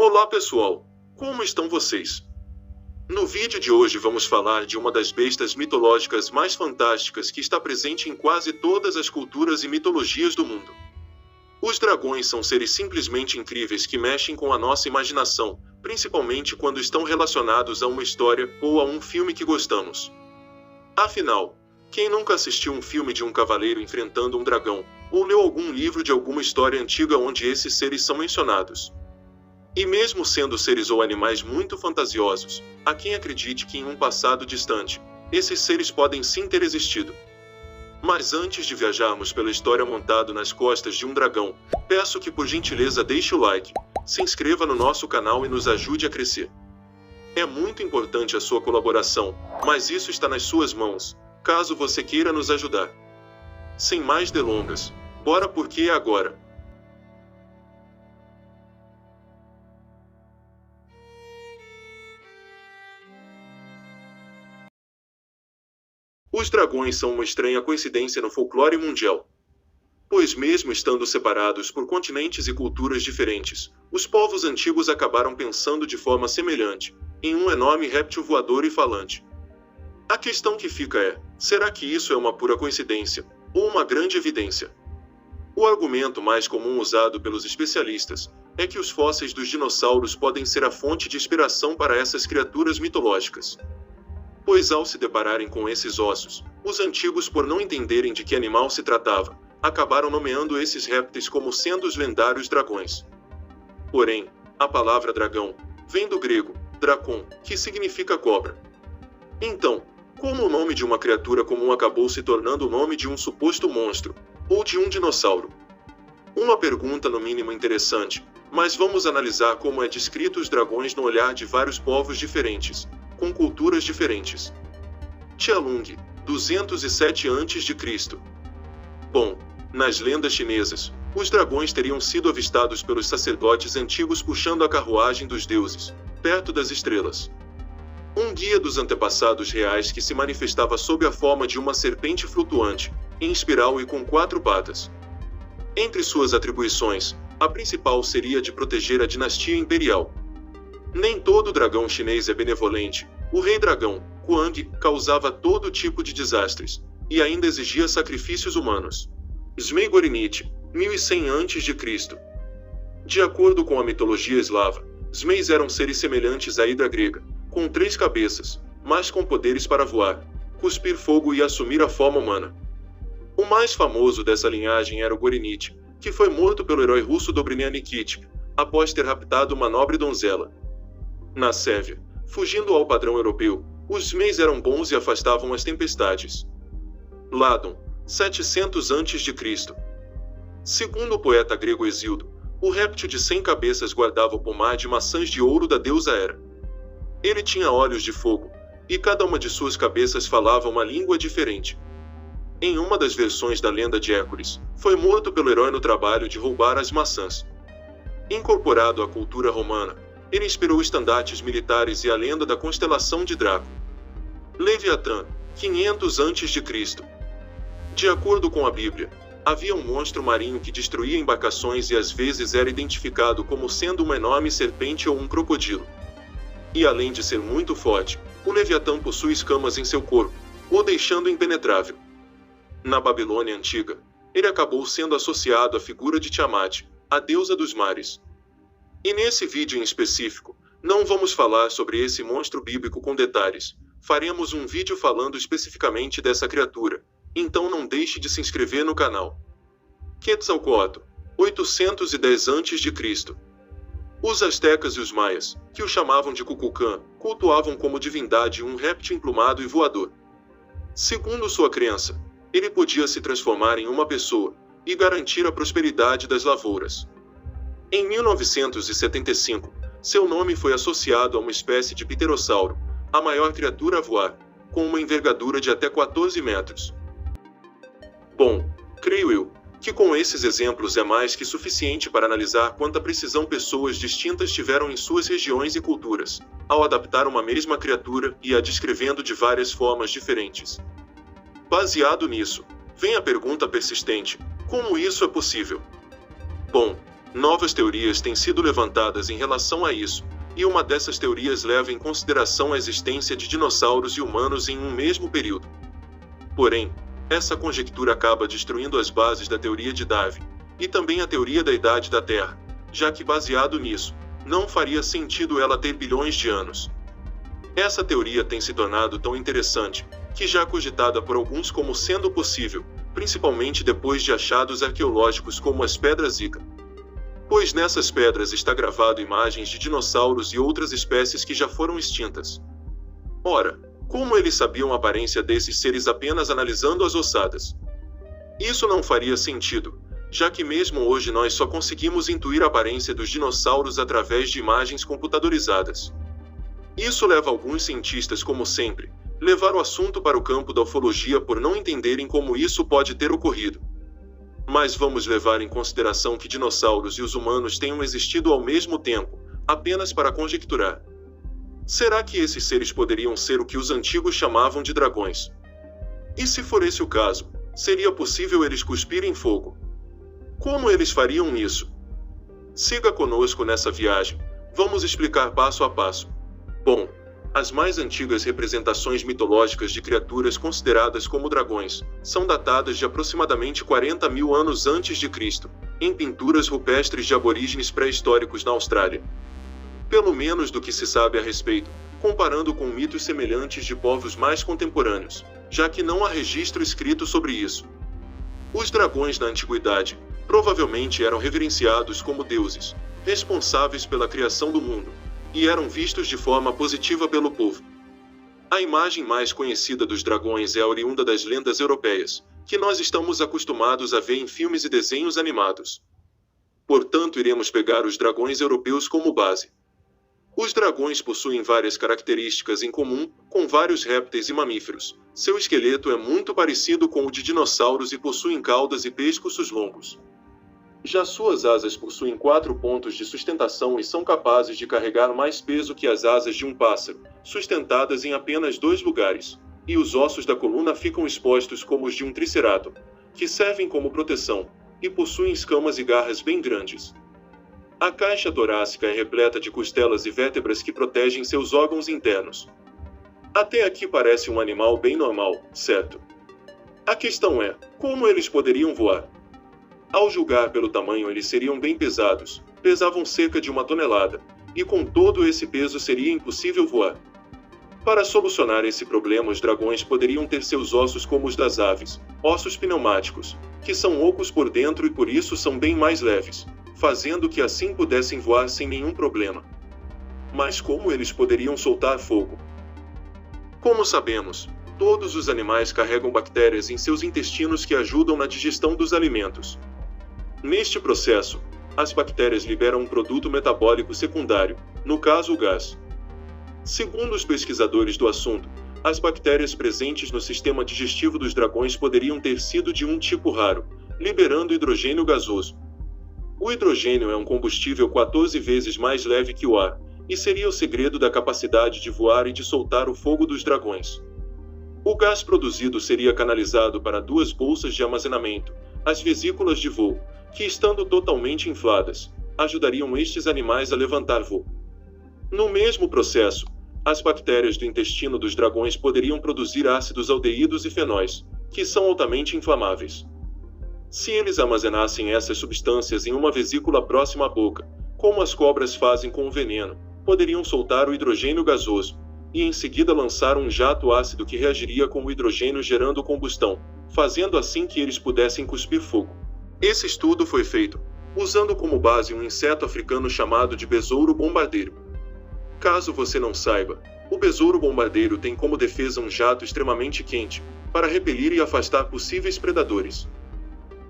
Olá pessoal, como estão vocês? No vídeo de hoje vamos falar de uma das bestas mitológicas mais fantásticas que está presente em quase todas as culturas e mitologias do mundo. Os dragões são seres simplesmente incríveis que mexem com a nossa imaginação, principalmente quando estão relacionados a uma história ou a um filme que gostamos. Afinal, quem nunca assistiu um filme de um cavaleiro enfrentando um dragão, ou leu algum livro de alguma história antiga onde esses seres são mencionados? E mesmo sendo seres ou animais muito fantasiosos, há quem acredite que em um passado distante, esses seres podem sim ter existido. Mas antes de viajarmos pela história montado nas costas de um dragão, peço que por gentileza deixe o like, se inscreva no nosso canal e nos ajude a crescer. É muito importante a sua colaboração, mas isso está nas suas mãos, caso você queira nos ajudar. Sem mais delongas, bora porque é agora! Os dragões são uma estranha coincidência no folclore mundial. Pois mesmo estando separados por continentes e culturas diferentes, os povos antigos acabaram pensando de forma semelhante, em um enorme réptil voador e falante. A questão que fica é, será que isso é uma pura coincidência, ou uma grande evidência? O argumento mais comum usado pelos especialistas é que os fósseis dos dinossauros podem ser a fonte de inspiração para essas criaturas mitológicas. Pois ao se depararem com esses ossos, os antigos, por não entenderem de que animal se tratava, acabaram nomeando esses répteis como sendo os lendários dragões. Porém, a palavra dragão vem do grego drakon, que significa cobra. Então, como o nome de uma criatura comum acabou se tornando o nome de um suposto monstro, ou de um dinossauro? Uma pergunta no mínimo interessante, mas vamos analisar como é descrito os dragões no olhar de vários povos diferentes, com culturas diferentes. Tialung, 207 a.C. Bom, nas lendas chinesas, os dragões teriam sido avistados pelos sacerdotes antigos puxando a carruagem dos deuses, perto das estrelas. Um guia dos antepassados reais que se manifestava sob a forma de uma serpente flutuante, em espiral e com 4 patas. Entre suas atribuições, a principal seria de proteger a dinastia imperial. Nem todo dragão chinês é benevolente. O rei dragão, Kuang, causava todo tipo de desastres, e ainda exigia sacrifícios humanos. Zmei-Gorinit, 1100 a.C. De acordo com a mitologia eslava, Zmeis eram seres semelhantes à hidra grega, com 3 cabeças, mas com poderes para voar, cuspir fogo e assumir a forma humana. O mais famoso dessa linhagem era o Gorinit, que foi morto pelo herói russo Dobrynya Nikitich, após ter raptado uma nobre donzela. Na Sérvia, fugindo ao padrão europeu, os Zmeis eram bons e afastavam as tempestades. Ladon, 700 a.C. Segundo o poeta grego Hesíodo, o réptil de 100 cabeças guardava o pomar de maçãs de ouro da deusa Hera. Ele tinha olhos de fogo, e cada uma de suas cabeças falava uma língua diferente. Em uma das versões da lenda de Hércules, foi morto pelo herói no trabalho de roubar as maçãs. Incorporado à cultura romana, ele inspirou estandartes militares e a lenda da constelação de Draco. Leviatã, 500 a.C. De acordo com a Bíblia, havia um monstro marinho que destruía embarcações e às vezes era identificado como sendo uma enorme serpente ou um crocodilo. E além de ser muito forte, o Leviatã possui escamas em seu corpo, o deixando impenetrável. Na Babilônia antiga, ele acabou sendo associado à figura de Tiamat, a deusa dos mares. E nesse vídeo em específico, não vamos falar sobre esse monstro bíblico com detalhes, faremos um vídeo falando especificamente dessa criatura, então não deixe de se inscrever no canal. Quetzalcóatl, 810 a.C. Os astecas e os maias, que o chamavam de Kukulcã, cultuavam como divindade um réptil emplumado e voador. Segundo sua crença, ele podia se transformar em uma pessoa e garantir a prosperidade das lavouras. Em 1975, seu nome foi associado a uma espécie de pterossauro, a maior criatura a voar, com uma envergadura de até 14 metros. Bom, creio eu, que com esses exemplos é mais que suficiente para analisar quanta precisão pessoas distintas tiveram em suas regiões e culturas, ao adaptar uma mesma criatura e a descrevendo de várias formas diferentes. Baseado nisso, vem a pergunta persistente: como isso é possível? Bom, Novas teorias têm sido levantadas em relação a isso, e uma dessas teorias leva em consideração a existência de dinossauros e humanos em um mesmo período. Porém, essa conjectura acaba destruindo as bases da teoria de Darwin, e também a teoria da idade da Terra, já que baseado nisso, não faria sentido ela ter bilhões de anos. Essa teoria tem se tornado tão interessante, que já cogitada por alguns como sendo possível, principalmente depois de achados arqueológicos como as pedras Zika. Pois nessas pedras está gravado imagens de dinossauros e outras espécies que já foram extintas. Ora, como eles sabiam a aparência desses seres apenas analisando as ossadas? Isso não faria sentido, já que mesmo hoje nós só conseguimos intuir a aparência dos dinossauros através de imagens computadorizadas. Isso leva alguns cientistas, como sempre, levar o assunto para o campo da ufologia por não entenderem como isso pode ter ocorrido. Mas vamos levar em consideração que dinossauros e os humanos tenham existido ao mesmo tempo, apenas para conjecturar. Será que esses seres poderiam ser o que os antigos chamavam de dragões? E se for esse o caso, seria possível eles cuspirem fogo? Como eles fariam isso? Siga conosco nessa viagem, vamos explicar passo a passo. Bom, as mais antigas representações mitológicas de criaturas consideradas como dragões são datadas de aproximadamente 40 mil anos antes de Cristo, em pinturas rupestres de aborígenes pré-históricos na Austrália. Pelo menos do que se sabe a respeito, comparando com mitos semelhantes de povos mais contemporâneos, já que não há registro escrito sobre isso. Os dragões na antiguidade provavelmente eram reverenciados como deuses, responsáveis pela criação do mundo, e eram vistos de forma positiva pelo povo. A imagem mais conhecida dos dragões é a oriunda das lendas europeias, que nós estamos acostumados a ver em filmes e desenhos animados. Portanto, iremos pegar os dragões europeus como base. Os dragões possuem várias características em comum com vários répteis e mamíferos. Seu esqueleto é muito parecido com o de dinossauros e possuem caudas e pescoços longos. Já suas asas possuem 4 pontos de sustentação e são capazes de carregar mais peso que as asas de um pássaro, sustentadas em apenas 2 lugares, e os ossos da coluna ficam expostos como os de um tricerátopo, que servem como proteção, e possuem escamas e garras bem grandes. A caixa torácica é repleta de costelas e vértebras que protegem seus órgãos internos. Até aqui parece um animal bem normal, certo? A questão é, como eles poderiam voar? Ao julgar pelo tamanho, eles seriam bem pesados, pesavam cerca de 1 tonelada, e com todo esse peso seria impossível voar. Para solucionar esse problema, os dragões poderiam ter seus ossos como os das aves, ossos pneumáticos, que são ocos por dentro e por isso são bem mais leves, fazendo que assim pudessem voar sem nenhum problema. Mas como eles poderiam soltar fogo? Como sabemos, todos os animais carregam bactérias em seus intestinos que ajudam na digestão dos alimentos. Neste processo, as bactérias liberam um produto metabólico secundário, no caso o gás. Segundo os pesquisadores do assunto, as bactérias presentes no sistema digestivo dos dragões poderiam ter sido de um tipo raro, liberando hidrogênio gasoso. O hidrogênio é um combustível 14 vezes mais leve que o ar, e seria o segredo da capacidade de voar e de soltar o fogo dos dragões. O gás produzido seria canalizado para 2 bolsas de armazenamento, as vesículas de voo, que estando totalmente infladas, ajudariam estes animais a levantar voo. No mesmo processo, as bactérias do intestino dos dragões poderiam produzir ácidos aldeídos e fenóis, que são altamente inflamáveis. Se eles armazenassem essas substâncias em uma vesícula próxima à boca, como as cobras fazem com o veneno, poderiam soltar o hidrogênio gasoso, e em seguida lançar um jato ácido que reagiria com o hidrogênio gerando combustão, fazendo assim que eles pudessem cuspir fogo. Esse estudo foi feito usando como base um inseto africano chamado de besouro bombardeiro. Caso você não saiba, o besouro bombardeiro tem como defesa um jato extremamente quente, para repelir e afastar possíveis predadores.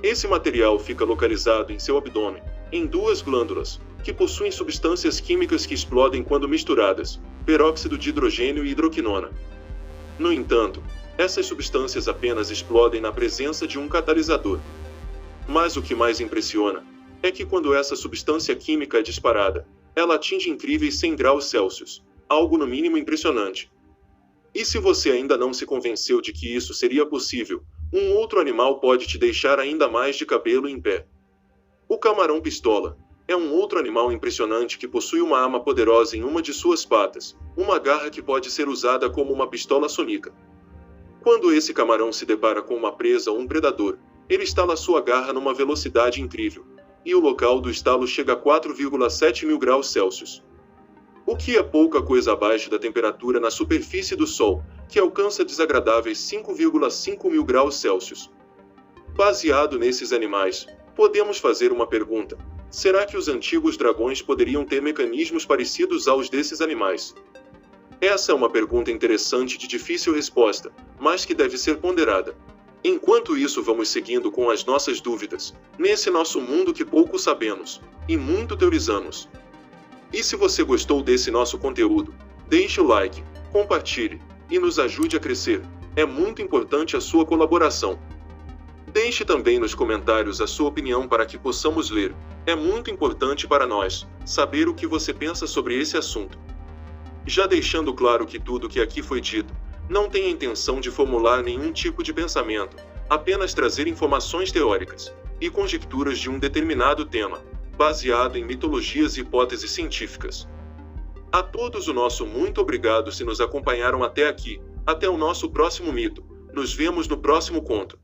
Esse material fica localizado em seu abdômen, em 2 glândulas, que possuem substâncias químicas que explodem quando misturadas, peróxido de hidrogênio e hidroquinona. No entanto, essas substâncias apenas explodem na presença de um catalisador. Mas o que mais impressiona é que quando essa substância química é disparada, ela atinge incríveis 100 graus Celsius, algo no mínimo impressionante. E se você ainda não se convenceu de que isso seria possível, um outro animal pode te deixar ainda mais de cabelo em pé. O camarão-pistola, É um outro animal impressionante que possui uma arma poderosa em uma de suas patas, uma garra que pode ser usada como uma pistola sonica. Quando esse camarão se depara com uma presa ou um predador, ele estala sua garra numa velocidade incrível, e o local do estalo chega a 4,7 mil graus Celsius. O que é pouca coisa abaixo da temperatura na superfície do Sol, que alcança desagradáveis 5,5 mil graus Celsius. Baseado nesses animais, podemos fazer uma pergunta: será que os antigos dragões poderiam ter mecanismos parecidos aos desses animais? Essa é uma pergunta interessante de difícil resposta, mas que deve ser ponderada. Enquanto isso, vamos seguindo com as nossas dúvidas, nesse nosso mundo que pouco sabemos, e muito teorizamos. E se você gostou desse nosso conteúdo, deixe o like, compartilhe, e nos ajude a crescer. É muito importante a sua colaboração. Deixe também nos comentários a sua opinião para que possamos ler. É muito importante para nós saber o que você pensa sobre esse assunto. Já deixando claro que tudo que aqui foi dito não tem a intenção de formular nenhum tipo de pensamento, apenas trazer informações teóricas e conjecturas de um determinado tema, baseado em mitologias e hipóteses científicas. A todos o nosso muito obrigado se nos acompanharam até aqui. Até o nosso próximo mito. Nos vemos no próximo conto.